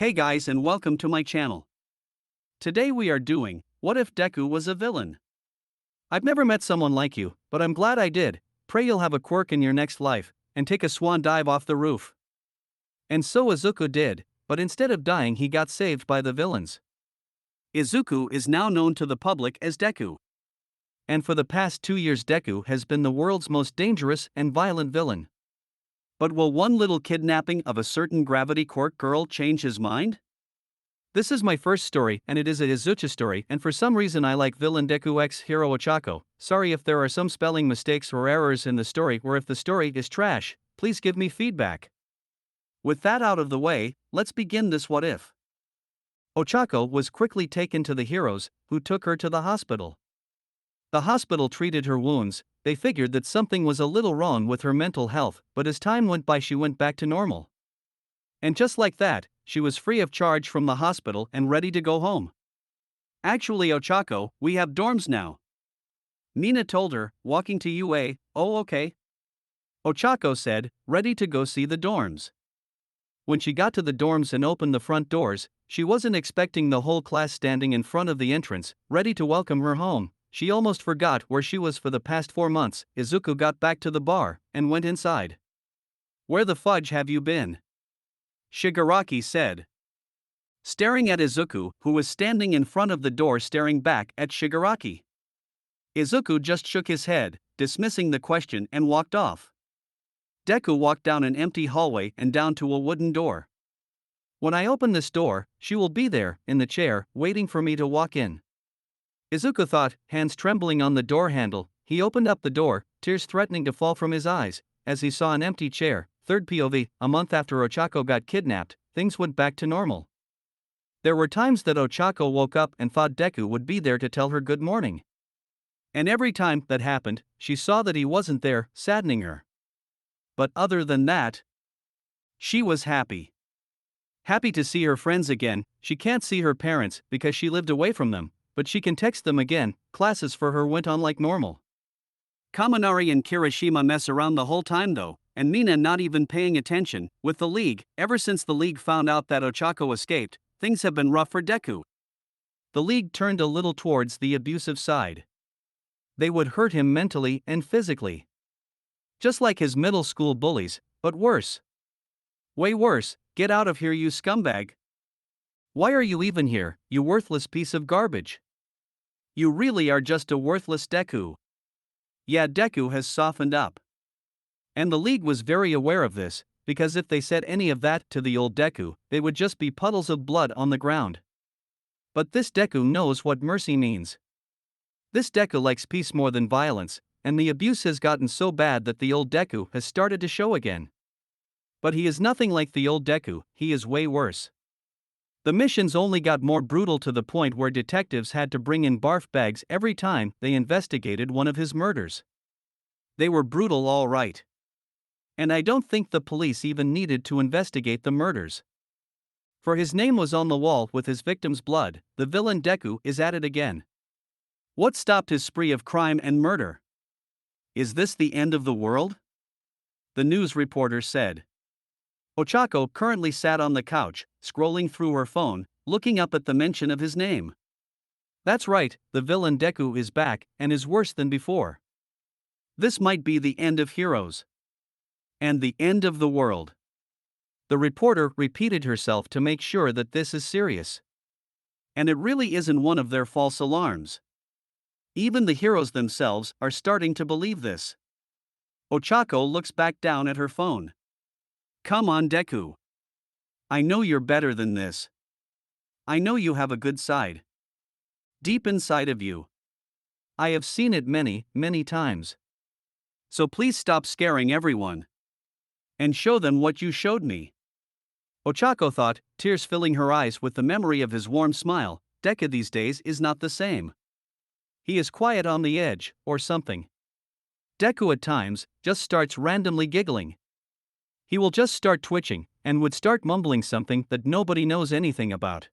Hey guys and welcome to my channel. Today we are doing, what if Deku was a villain? I've never met someone like you, but I'm glad I did. Pray you'll have a quirk in your next life, and take a swan dive off the roof. And so Izuku did, but instead of dying he got saved by the villains. Izuku is now known to the public as Deku. And for the past 2 years Deku has been the world's most dangerous and violent villain. But will one little kidnapping of a certain gravity quirk girl change his mind? This is my first story and it is a Izuchi story, and for some reason I like villaindeku x hero Ochako. Sorry if there are some spelling mistakes or errors in the story, or if the story is trash, please give me feedback. With that out of the way, let's begin this what if. Ochako was quickly taken to the heroes, who took her to the hospital. The hospital treated her wounds. They figured that something was a little wrong with her mental health, but as time went by she went back to normal. And just like that, she was free of charge from the hospital and ready to go home. Actually Ochako, we have dorms now. Mina told her, walking to UA. Oh okay. Ochako said, ready to go see the dorms. When she got to the dorms and opened the front doors, she wasn't expecting the whole class standing in front of the entrance, ready to welcome her home. She almost forgot where she was for the past 4 months. Izuku got back to the bar and went inside. Where the fudge have you been? Shigaraki said, staring at Izuku, who was standing in front of the door staring back at Shigaraki. Izuku just shook his head, dismissing the question, and walked off. Deku walked down an empty hallway and down to a wooden door. When I open this door, she will be there, in the chair, waiting for me to walk in. Izuku thought, hands trembling on the door handle. He opened up the door, tears threatening to fall from his eyes, as he saw an empty chair. Third POV, a month after Ochako got kidnapped, things went back to normal. There were times that Ochako woke up and thought Deku would be there to tell her good morning. And every time that happened, she saw that he wasn't there, saddening her. But other than that, she was happy. Happy to see her friends again. She can't see her parents because she lived away from them, but she can text them again. Classes for her went on like normal. Kaminari and Kirishima mess around the whole time though, and Mina not even paying attention. With the League, ever since the League found out that Ochako escaped, things have been rough for Deku. The League turned a little towards the abusive side. They would hurt him mentally and physically. Just like his middle school bullies, but worse. Way worse. Get out of here, you scumbag. Why are you even here, you worthless piece of garbage? You really are just a worthless Deku. Yeah, Deku has softened up. And the League was very aware of this, because if they said any of that to the old Deku, they would just be puddles of blood on the ground. But this Deku knows what mercy means. This Deku likes peace more than violence, and the abuse has gotten so bad that the old Deku has started to show again. But he is nothing like the old Deku, he is way worse. The missions only got more brutal to the point where detectives had to bring in barf bags every time they investigated one of his murders. They were brutal all right. And I don't think the police even needed to investigate the murders. For his name was on the wall with his victim's blood. The villain Deku is at it again. What stopped his spree of crime and murder? Is this the end of the world? The news reporter said. Ochako currently sat on the couch, scrolling through her phone, looking up at the mention of his name. That's right, the villain Deku is back, and is worse than before. This might be the end of heroes. And the end of the world. The reporter repeated herself to make sure that this is serious. And it really isn't one of their false alarms. Even the heroes themselves are starting to believe this. Ochako looks back down at her phone. Come on, Deku. I know you're better than this. I know you have a good side. Deep inside of you. I have seen it many, many times. So please stop scaring everyone. And show them what you showed me. Ochako thought, tears filling her eyes with the memory of his warm smile. Deku these days is not the same. He is quiet on the edge, or something. Deku at times just starts randomly giggling. He will just start twitching, and would start mumbling something that nobody knows anything about.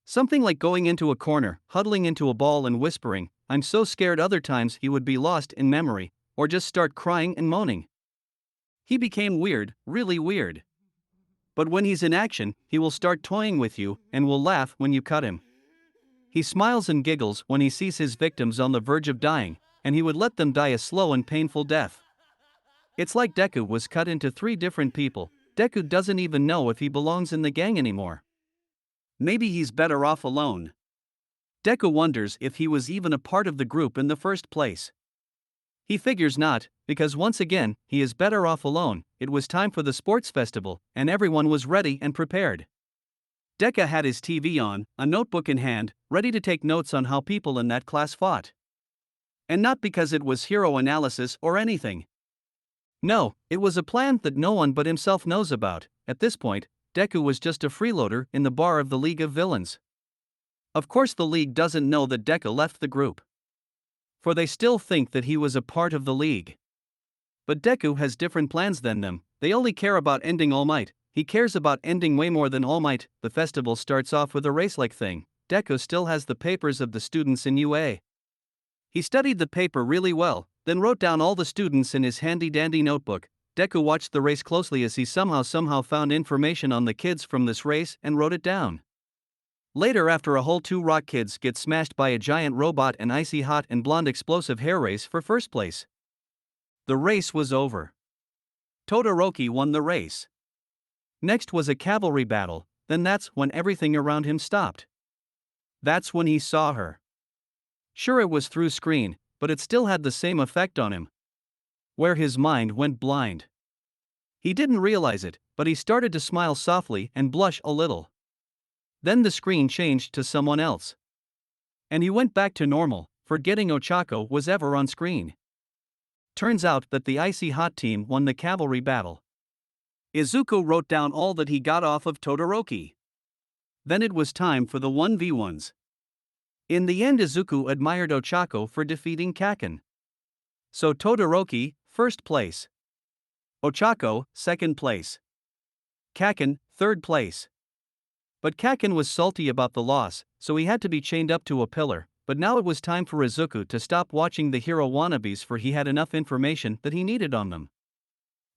Something like going into a corner, huddling into a ball and whispering, I'm so scared. Other times he would be lost in memory, or just start crying and moaning. He became weird, really weird. But when he's in action, he will start toying with you and will laugh when you cut him. He smiles and giggles when he sees his victims on the verge of dying, and he would let them die a slow and painful death. It's like Deku was cut into 3 different people. Deku doesn't even know if he belongs in the gang anymore. Maybe he's better off alone. Deku wonders if he was even a part of the group in the first place. He figures not, because once again, he is better off alone. It was time for the sports festival, and everyone was ready and prepared. Deku had his TV on, a notebook in hand, ready to take notes on how people in that class fought. And not because it was hero analysis or anything. No, it was a plan that no one but himself knows about. At this point, Deku was just a freeloader in the bar of the League of Villains. Of course the League doesn't know that Deku left the group, for they still think that he was a part of the League. But Deku has different plans than them. They only care about ending All Might. He cares about ending way more than All Might. The festival starts off with a race-like thing. Deku still has the papers of the students in UA. He studied the paper really well, then wrote down all the students in his handy-dandy notebook. Deku watched the race closely as he somehow found information on the kids from this race and wrote it down. Later, after a whole 2 rock kids get smashed by a giant robot and icy hot and blonde explosive hair race for first place. The race was over. Todoroki won the race. Next was a cavalry battle, then that's when everything around him stopped. That's when he saw her. Sure, it was through screen, but it still had the same effect on him. Where his mind went blind. He didn't realize it, but he started to smile softly and blush a little. Then the screen changed to someone else. And he went back to normal, forgetting Ochako was ever on screen. Turns out that the icy hot team won the cavalry battle. Izuku wrote down all that he got off of Todoroki. Then it was time for the 1v1s. In the end, Izuku admired Ochako for defeating Kaken. So Todoroki, first place. Ochako, second place. Kaken, third place. But Kaken was salty about the loss, so he had to be chained up to a pillar. But now it was time for Izuku to stop watching the hero wannabes, for he had enough information that he needed on them.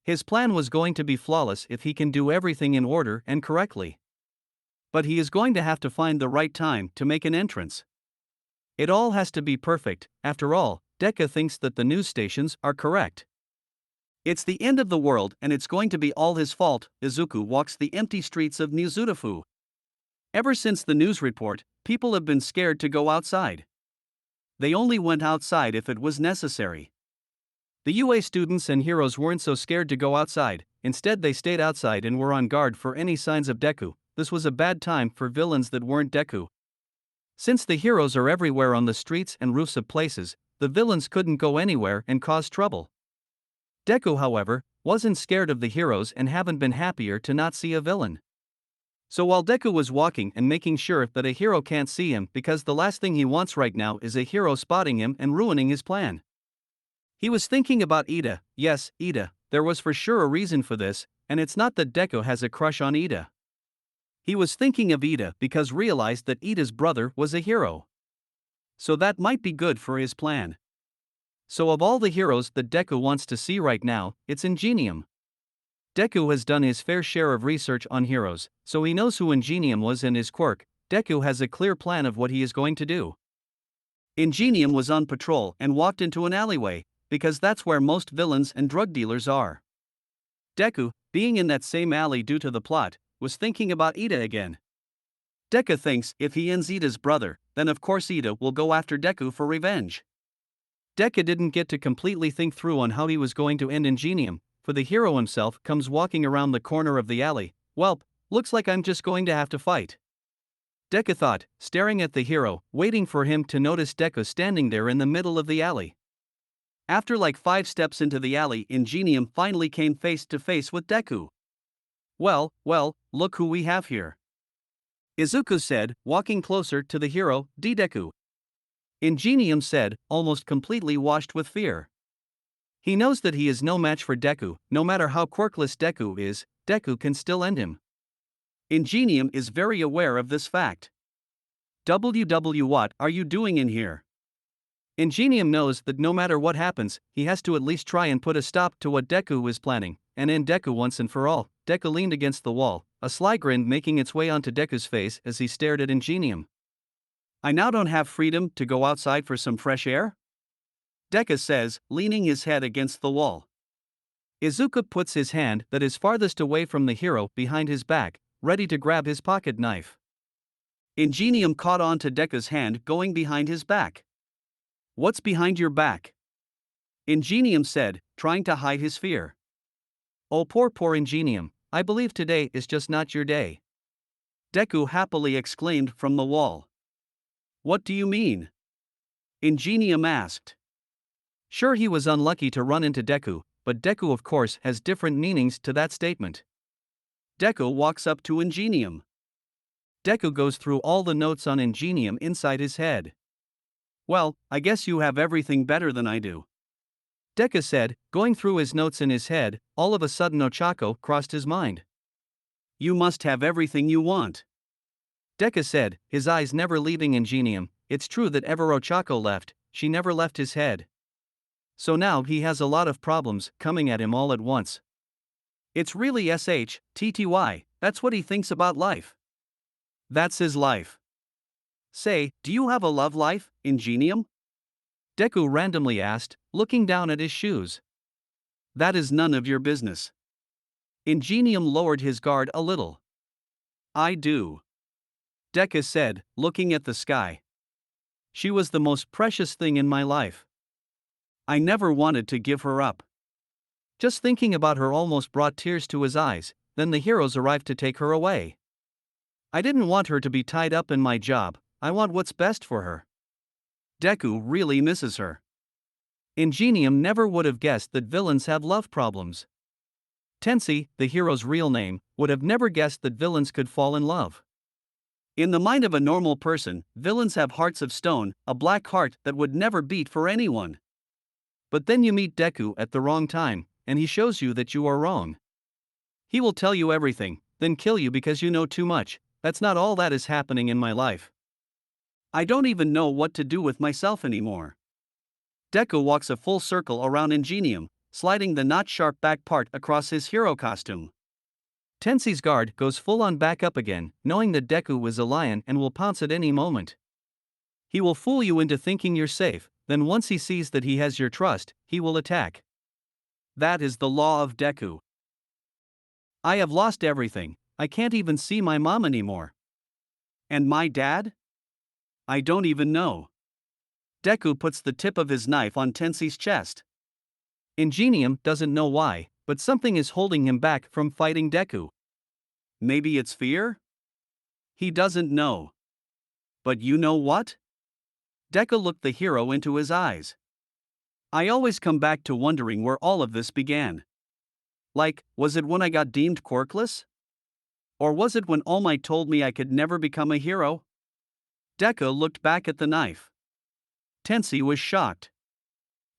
His plan was going to be flawless if he can do everything in order and correctly. But he is going to have to find the right time to make an entrance. It all has to be perfect. After all, Deku thinks that the news stations are correct. It's the end of the world and it's going to be all his fault. Izuku walks the empty streets of Nizutafu. Ever since the news report, people have been scared to go outside. They only went outside if it was necessary. The UA students and heroes weren't so scared to go outside, instead they stayed outside and were on guard for any signs of Deku. This was a bad time for villains that weren't Deku. Since the heroes are everywhere on the streets and roofs of places, the villains couldn't go anywhere and cause trouble. Deku, however, wasn't scared of the heroes and haven't been happier to not see a villain. So while Deku was walking and making sure that a hero can't see him, because the last thing he wants right now is a hero spotting him and ruining his plan. He was thinking about Ida. Yes, Ida, there was for sure a reason for this, and it's not that Deku has a crush on Ida. He was thinking of Ida because realized that Ida's brother was a hero. So that might be good for his plan. So of all the heroes that Deku wants to see right now, it's Ingenium. Deku has done his fair share of research on heroes, so he knows who Ingenium was and his quirk. Deku has a clear plan of what he is going to do. Ingenium was on patrol and walked into an alleyway, because that's where most villains and drug dealers are. Deku, being in that same alley due to the plot, was thinking about Ida again. Deku thinks if he ends Ida's brother, then of course Ida will go after Deku for revenge. Deku didn't get to completely think through on how he was going to end Ingenium, for the hero himself comes walking around the corner of the alley. Welp, looks like I'm just going to have to fight. Deku thought, staring at the hero, waiting for him to notice Deku standing there in the middle of the alley. After like 5 steps into the alley, Ingenium finally came face to face with Deku. Well, look who we have here. Izuku said, walking closer to the hero, Deku. Ingenium said, almost completely washed with fear. He knows that he is no match for Deku. No matter how quirkless Deku is, Deku can still end him. Ingenium is very aware of this fact. What are you doing in here? Ingenium knows that no matter what happens, he has to at least try and put a stop to what Deku is planning, and end Deku once and for all. Deku leaned against the wall, a sly grin making its way onto Deku's face as he stared at Ingenium. I now don't have freedom to go outside for some fresh air? Deku says, leaning his head against the wall. Izuku puts his hand that is farthest away from the hero behind his back, ready to grab his pocket knife. Ingenium caught on to Deku's hand going behind his back. What's behind your back? Ingenium said, trying to hide his fear. Oh poor Ingenium, I believe today is just not your day. Deku happily exclaimed from the wall. What do you mean? Ingenium asked. Sure, he was unlucky to run into Deku, but Deku of course has different meanings to that statement. Deku walks up to Ingenium. Deku goes through all the notes on Ingenium inside his head. Well, I guess you have everything better than I do. Deku said, going through his notes in his head. All of a sudden Ochako crossed his mind. You must have everything you want. Deku said, his eyes never leaving Ingenium. It's true that ever Ochako left, she never left his head. So now he has a lot of problems coming at him all at once. It's really SHTTY, that's what he thinks about life. That's his life. Say, do you have a love life, Ingenium? Deku randomly asked, looking down at his shoes. That is none of your business. Ingenium lowered his guard a little. I do. Deku said, looking at the sky. She was the most precious thing in my life. I never wanted to give her up. Just thinking about her almost brought tears to his eyes. Then the heroes arrived to take her away. I didn't want her to be tied up in my job, I want what's best for her. Deku really misses her. Ingenium never would have guessed that villains have love problems. Tensei, the hero's real name, would have never guessed that villains could fall in love. In the mind of a normal person, villains have hearts of stone, a black heart that would never beat for anyone. But then you meet Deku at the wrong time, and he shows you that you are wrong. He will tell you everything, then kill you because you know too much. That's not all that is happening in my life. I don't even know what to do with myself anymore. Deku walks a full circle around Ingenium, sliding the not-sharp back part across his hero costume. Tensei's guard goes full-on back up again, knowing that Deku is a lion and will pounce at any moment. He will fool you into thinking you're safe, then once he sees that he has your trust, he will attack. That is the law of Deku. I have lost everything, I can't even see my mom anymore. And my dad? I don't even know. Deku puts the tip of his knife on Tensei's chest. Ingenium doesn't know why, but something is holding him back from fighting Deku. Maybe it's fear? He doesn't know. But you know what? Deku looked the hero into his eyes. I always come back to wondering where all of this began. Like, was it when I got deemed quirkless? Or was it when All Might told me I could never become a hero? Deku looked back at the knife. Tensei was shocked.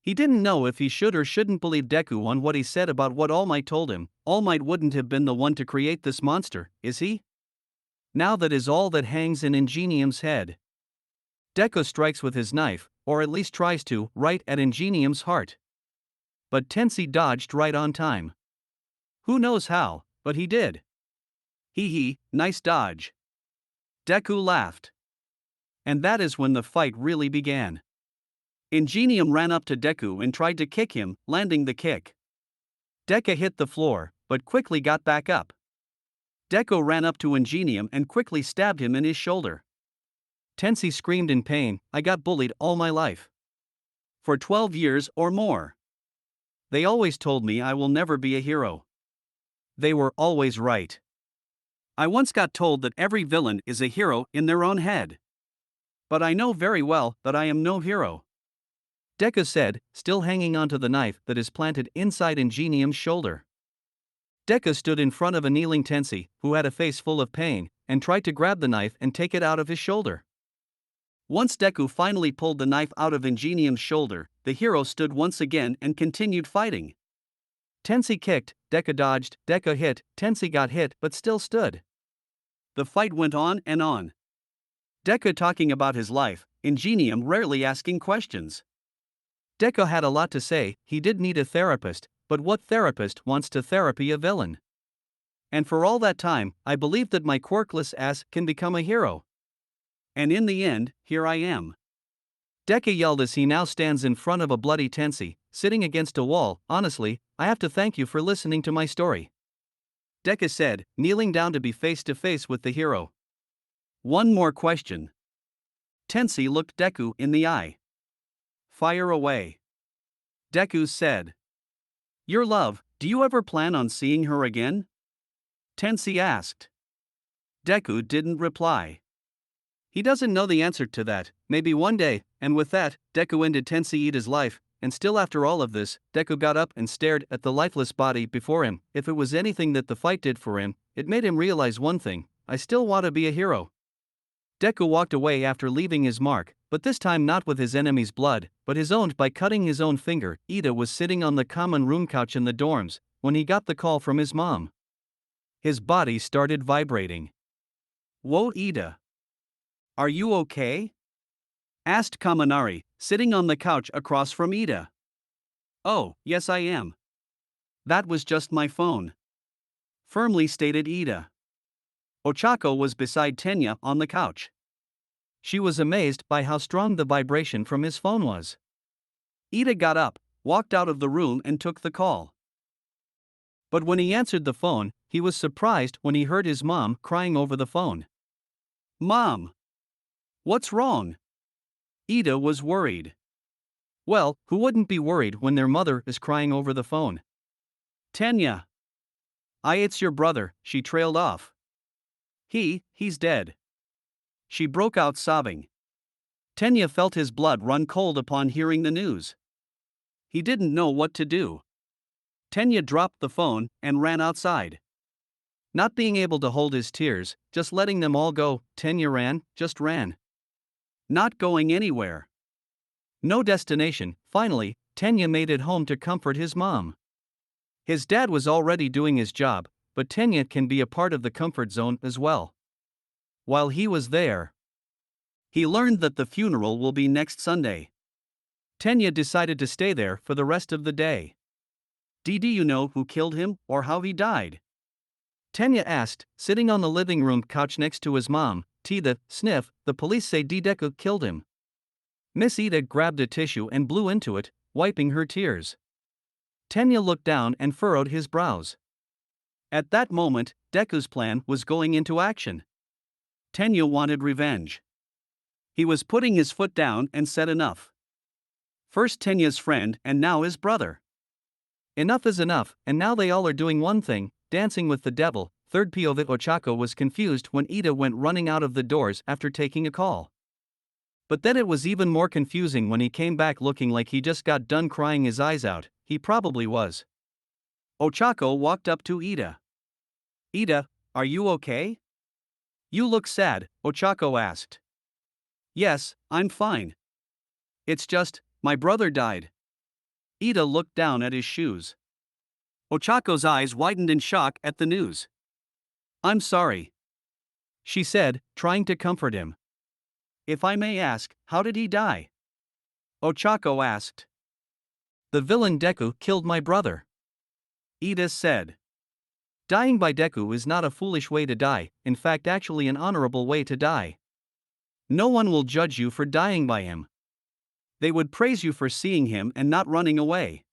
He didn't know if he should or shouldn't believe Deku on what he said about what All Might told him. All Might wouldn't have been the one to create this monster, is he? Now that is all that hangs in Ingenium's head. Deku strikes with his knife, or at least tries to, right at Ingenium's heart. But Tensei dodged right on time. Who knows how, but he did. Hee hee, nice dodge. Deku laughed. And that is when the fight really began. Ingenium ran up to Deku and tried to kick him, landing the kick. Deku hit the floor, but quickly got back up. Deku ran up to Ingenium and quickly stabbed him in his shoulder. Tensei screamed in pain, I got bullied all my life. For 12 years or more. They always told me I will never be a hero. They were always right. I once got told that every villain is a hero in their own head. But I know very well that I am no hero. Deku said, still hanging onto the knife that is planted inside Ingenium's shoulder. Deku stood in front of a kneeling Tensei, who had a face full of pain, and tried to grab the knife and take it out of his shoulder. Once Deku finally pulled the knife out of Ingenium's shoulder, the hero stood once again and continued fighting. Tensei kicked, Deku dodged, Deku hit, Tensei got hit but still stood. The fight went on and on. Deku talking about his life, Ingenium rarely asking questions. Deku had a lot to say, he did need a therapist, but what therapist wants to therapy a villain? And for all that time, I believed that my quirkless ass can become a hero. And in the end, here I am. Deku yelled as he now stands in front of a bloody Tensei, sitting against a wall. Honestly, I have to thank you for listening to my story. Deku said, kneeling down to be face to face with the hero. One more question. Tensei looked Deku in the eye. Fire away. Deku said. Your love, do you ever plan on seeing her again? Tensei asked. Deku didn't reply. He doesn't know the answer to that, maybe one day, and with that, Deku ended Tensei Iida's life, and still after all of this, Deku got up and stared at the lifeless body before him. If it was anything that the fight did for him, it made him realize one thing: I still want to be a hero. Deku walked away after leaving his mark, but this time not with his enemy's blood, but his own by cutting his own finger. Iida was sitting on the common room couch in the dorms when he got the call from his mom. His body started vibrating. Whoa, Iida. Are you okay? Asked Kaminari, sitting on the couch across from Iida. Oh, yes I am. That was just my phone. Firmly stated Iida. Ochako was beside Tenya on the couch. She was amazed by how strong the vibration from his phone was. Iida got up, walked out of the room and took the call. But when he answered the phone, he was surprised when he heard his mom crying over the phone. Mom! What's wrong? Iida was worried. Well, who wouldn't be worried when their mother is crying over the phone? Tenya. It's your brother, she trailed off. He's dead. She broke out sobbing. Tenya felt his blood run cold upon hearing the news. He didn't know what to do. Tenya dropped the phone and ran outside. Not being able to hold his tears, just letting them all go, Tenya just ran. Not going anywhere. No destination. Finally, Tenya made it home to comfort his mom. His dad was already doing his job, but Tenya can be a part of the comfort zone as well. While he was there, he learned that the funeral will be next Sunday. Tenya decided to stay there for the rest of the day. Do you know who killed him or how he died? Tenya asked, sitting on the living room couch next to his mom. Tida, sniff, the police say Deku killed him. Miss Iida grabbed a tissue and blew into it, wiping her tears. Tenya looked down and furrowed his brows. At that moment, Deku's plan was going into action. Tenya wanted revenge. He was putting his foot down and said enough. First Tenya's friend and now his brother. Enough is enough, and now they all are doing one thing, dancing with the devil. Third POV. Ochako was confused when Iida went running out of the doors after taking a call. But then it was even more confusing when he came back looking like he just got done crying his eyes out. He probably was. Ochako walked up to Iida. Iida, are you okay? You look sad, Ochako asked. Yes, I'm fine. It's just, my brother died. Iida looked down at his shoes. Ochako's eyes widened in shock at the news. I'm sorry, she said, trying to comfort him. If I may ask, how did he die? Ochako asked. The villain Deku killed my brother. Iida said. Dying by Deku is not a foolish way to die, in fact actually an honorable way to die. No one will judge you for dying by him. They would praise you for seeing him and not running away.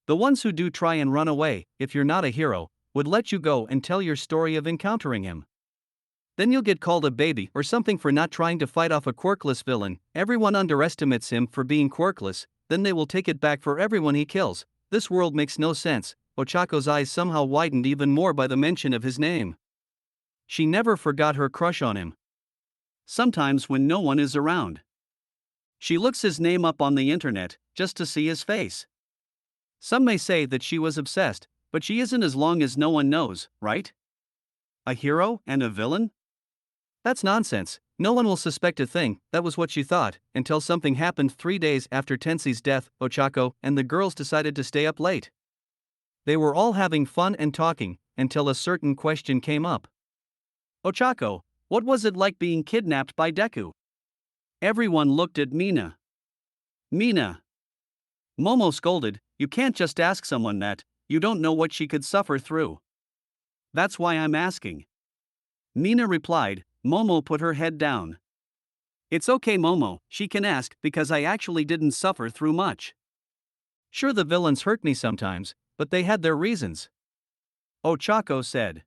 The ones who do try and run away, if you're not a hero, would let you go and tell your story of encountering him. Then you'll get called a baby or something for not trying to fight off a quirkless villain. Everyone underestimates him for being quirkless, then they will take it back for everyone he kills. This world makes no sense. Ochako's eyes somehow widened even more by the mention of his name. She never forgot her crush on him. Sometimes when no one is around, she looks his name up on the internet, just to see his face. Some may say that she was obsessed, but she isn't as long as no one knows, right? A hero and a villain? That's nonsense. No one will suspect a thing. That was what she thought, until something happened 3 days after Tensei's death. Ochako and the girls decided to stay up late. They were all having fun and talking, until a certain question came up. Ochako, what was it like being kidnapped by Deku? Everyone looked at Mina. Mina. Momo scolded, you can't just ask someone that, you don't know what she could suffer through. That's why I'm asking. Mina replied. Momo put her head down. It's okay, Momo, she can ask because I actually didn't suffer through much. Sure, the villains hurt me sometimes, but they had their reasons. Ochako said.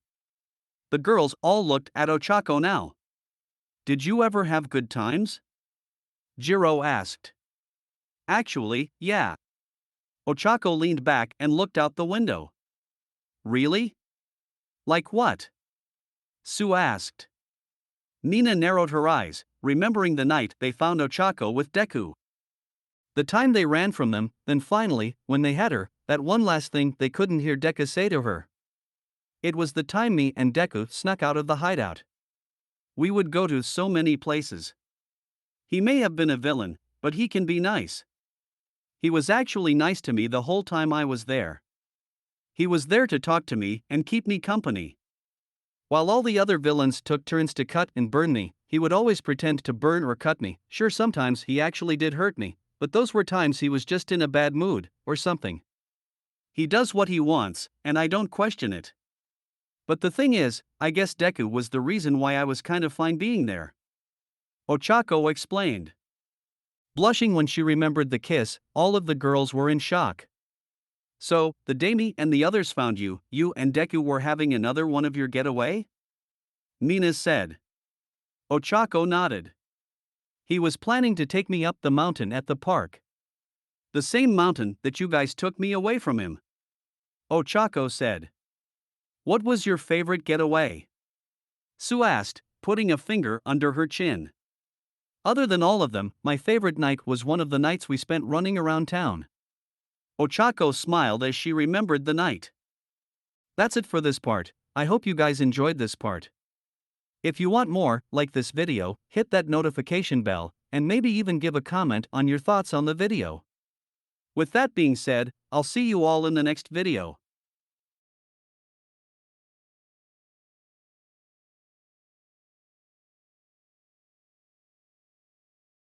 The girls all looked at Ochako now. Did you ever have good times? Jiro asked. Actually, yeah. Ochako leaned back and looked out the window. Really? Like what? Sue asked. Mina narrowed her eyes, remembering the night they found Ochako with Deku. The time they ran from them, then finally, when they had her, that one last thing they couldn't hear Deku say to her. It was the time me and Deku snuck out of the hideout. We would go to so many places. He may have been a villain, but he can be nice. He was actually nice to me the whole time I was there. He was there to talk to me and keep me company. While all the other villains took turns to cut and burn me, he would always pretend to burn or cut me. Sure, sometimes he actually did hurt me, but those were times he was just in a bad mood, or something. He does what he wants, and I don't question it. But the thing is, I guess Deku was the reason why I was kind of fine being there. Ochako explained. Blushing when she remembered the kiss, all of the girls were in shock. So, the day me and the others found you and Deku were having another one of your getaway? Mina said. Ochako nodded. He was planning to take me up the mountain at the park. The same mountain that you guys took me away from him. Ochako said. What was your favorite getaway? Sue asked, putting a finger under her chin. Other than all of them, my favorite night was one of the nights we spent running around town. Ochako smiled as she remembered the night. That's it for this part. I hope you guys enjoyed this part. If you want more, like this video, hit that notification bell, and maybe even give a comment on your thoughts on the video. With that being said, I'll see you all in the next video.